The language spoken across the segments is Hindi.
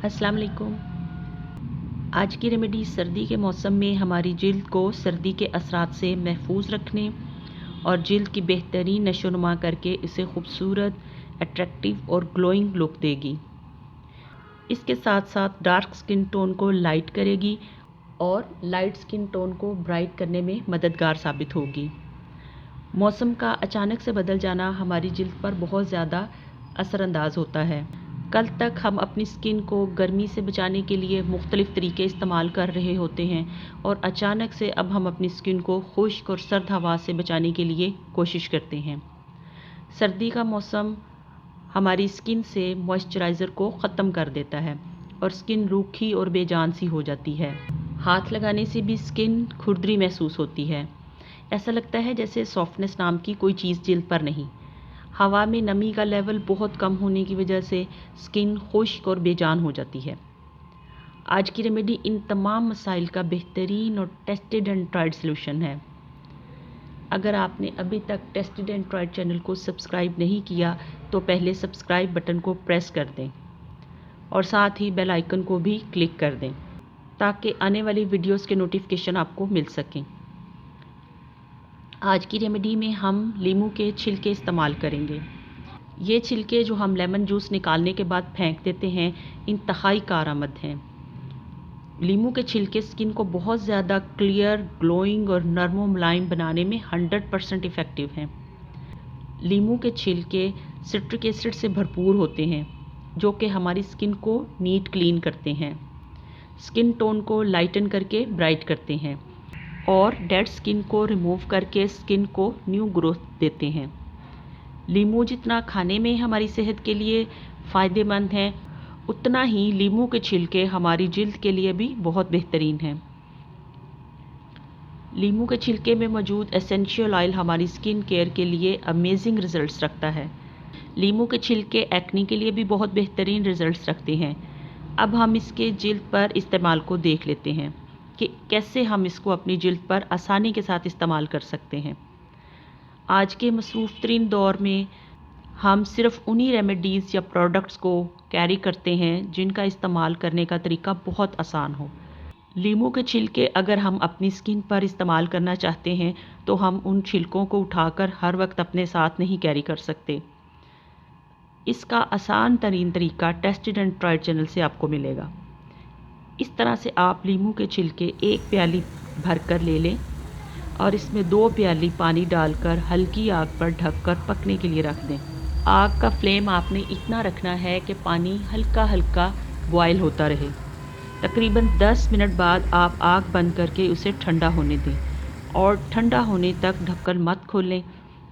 अस्सलाम वालेकुम। आज की रेमेडी सर्दी के मौसम में हमारी जिल्द को सर्दी के असरात से महफूज रखने और जिल्द की बेहतरीन नशोनुमा करके इसे खूबसूरत, अट्रैक्टिव और ग्लोइंग लुक देगी। इसके साथ साथ डार्क स्किन टोन को लाइट करेगी और लाइट स्किन टोन को ब्राइट करने में मददगार साबित होगी। मौसम का अचानक से बदल जाना हमारी जिल्द पर बहुत ज़्यादा असरअंदाज होता है। कल तक हम अपनी स्किन को गर्मी से बचाने के लिए मुख्तलिफ़ तरीके इस्तेमाल कर रहे होते हैं और अचानक से अब हम अपनी स्किन को खुश्क और सर्द हवा से बचाने के लिए कोशिश करते हैं। सर्दी का मौसम हमारी स्किन से मॉइस्चराइज़र को ख़त्म कर देता है और स्किन रूखी और बेजान सी हो जाती है। हाथ लगाने से भी स्किन खुरदरी महसूस होती है। ऐसा लगता है जैसे सॉफ्टनेस नाम की कोई चीज़ जिल्द पर नहीं। हवा में नमी का लेवल बहुत कम होने की वजह से स्किन खुश्क और बेजान हो जाती है। आज की रेमेडी इन तमाम मसाइल का बेहतरीन और टेस्टेड एंड ट्राइड सलूशन है। अगर आपने अभी तक टेस्टेड एंड ट्राइड चैनल को सब्सक्राइब नहीं किया तो पहले सब्सक्राइब बटन को प्रेस कर दें और साथ ही बेल आइकन को भी क्लिक कर दें ताकि आने वाली वीडियोस के नोटिफिकेशन आपको मिल सकें। आज की रेमेडी में हम लीमू के छिलके इस्तेमाल करेंगे। ये छिलके जो हम लेमन जूस निकालने के बाद फेंक देते हैं, इंतहाई कारआमद हैं। लीमू के छिलके स्किन को बहुत ज़्यादा क्लियर, ग्लोइंग और नरम मुलायम बनाने में 100% इफ़ेक्टिव हैं। लीमू के छिलके सिट्रिक एसिड से भरपूर होते हैं जो कि हमारी स्किन को नीट क्लीन करते हैं, स्किन टोन को लाइटन करके ब्राइट करते हैं और डेड स्किन को रिमूव करके स्किन को न्यू ग्रोथ देते हैं। लीमू जितना खाने में हमारी सेहत के लिए फ़ायदेमंद है, उतना ही लीमू के छिलके हमारी जिल्द के लिए भी बहुत बेहतरीन हैं। लीमू के छिलके में मौजूद एसेंशियल ऑयल हमारी स्किन केयर के लिए अमेजिंग रिज़ल्ट्स रखता है। लीमू के छिलके एक्ने के लिए भी बहुत बेहतरीन रिज़ल्ट्स रखते हैं। अब हम इसके जिल्द पर इस्तेमाल को देख लेते हैं कि कैसे हम इसको अपनी जिल्द पर आसानी के साथ इस्तेमाल कर सकते हैं। आज के मसरूफ़ तरीन दौर में हम सिर्फ उन्हीं रेमेडीज़ या प्रोडक्ट्स को कैरी करते हैं जिनका इस्तेमाल करने का तरीका बहुत आसान हो। लीमू के छिलके अगर हम अपनी स्किन पर इस्तेमाल करना चाहते हैं तो हम उन छिलकों को उठाकर हर वक्त अपने साथ नहीं कैरी कर सकते। इसका आसान तरीन तरीका टेस्टेड एंड ट्राइड चैनल से आपको मिलेगा। इस तरह से आप लीमू के छिलके एक प्याली भर कर ले लें और इसमें 2 प्याली पानी डालकर हल्की आग पर ढककर पकने के लिए रख दें। आग का फ्लेम आपने इतना रखना है कि पानी हल्का हल्का बॉयल होता रहे। तकरीबन 10 मिनट बाद आप आग बंद करके उसे ठंडा होने दें और ठंडा होने तक ढक्कन मत खोलें।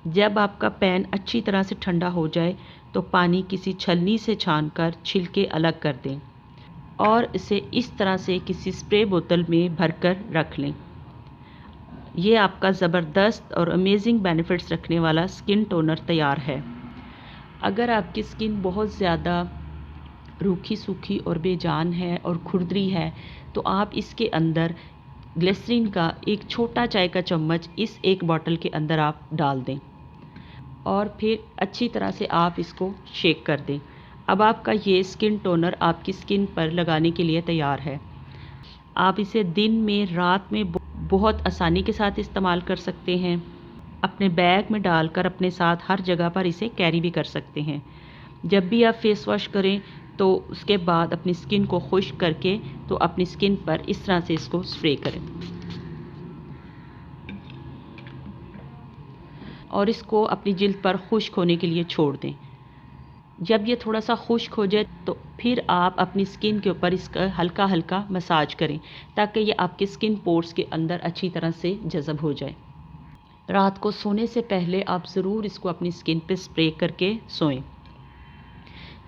जब आपका पैन अच्छी तरह से ठंडा हो जाए तो पानी किसी छलनी से छानकर छिलके अलग कर दें और इसे इस तरह से किसी स्प्रे बोतल में भरकर रख लें। ये आपका ज़बरदस्त और अमेजिंग बेनिफिट्स रखने वाला स्किन टोनर तैयार है। अगर आपकी स्किन बहुत ज़्यादा रूखी सूखी और बेजान है और खुरदरी है तो आप इसके अंदर ग्लिसरीन का एक छोटा चाय का चम्मच इस एक बॉटल के अंदर आप डाल दें और फिर अच्छी तरह से आप इसको शेक कर दें। अब आपका ये स्किन टोनर आपकी स्किन पर लगाने के लिए तैयार है। आप इसे दिन में, रात में बहुत आसानी के साथ इस्तेमाल कर सकते हैं। अपने बैग में डालकर अपने साथ हर जगह पर इसे कैरी भी कर सकते हैं। जब भी आप फेस वॉश करें तो उसके बाद अपनी स्किन को खुश्क करके तो अपनी स्किन पर इस तरह से इसको स्प्रे करें और इसको अपनी जिल्द पर खुश्क होने के लिए छोड़ दें। जब ये थोड़ा सा खुश्क हो जाए तो फिर आप अपनी स्किन के ऊपर इसका हल्का हल्का मसाज करें ताकि ये आपके स्किन पोर्स के अंदर अच्छी तरह से जज़ब हो जाए। रात को सोने से पहले आप ज़रूर इसको अपनी स्किन पे स्प्रे करके सोएं।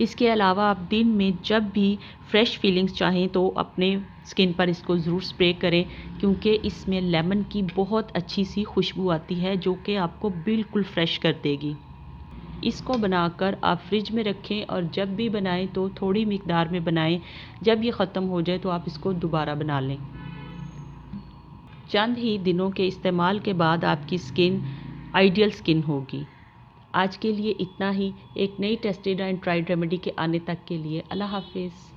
इसके अलावा आप दिन में जब भी फ्रेश फीलिंग्स चाहें तो अपने स्किन पर इसको ज़रूर स्प्रे करें क्योंकि इसमें लेमन की बहुत अच्छी सी खुशबू आती है जो कि आपको बिल्कुल फ्रेश कर देगी। इसको बनाकर आप फ्रिज में रखें और जब भी बनाएं तो थोड़ी मिकदार में बनाएं। जब ये ख़त्म हो जाए तो आप इसको दोबारा बना लें। चंद ही दिनों के इस्तेमाल के बाद आपकी स्किन आइडियल स्किन होगी। आज के लिए इतना ही। एक नई टेस्टेड एंड ट्राइड रेमेडी के आने तक के लिए अल्लाह हाफिज़।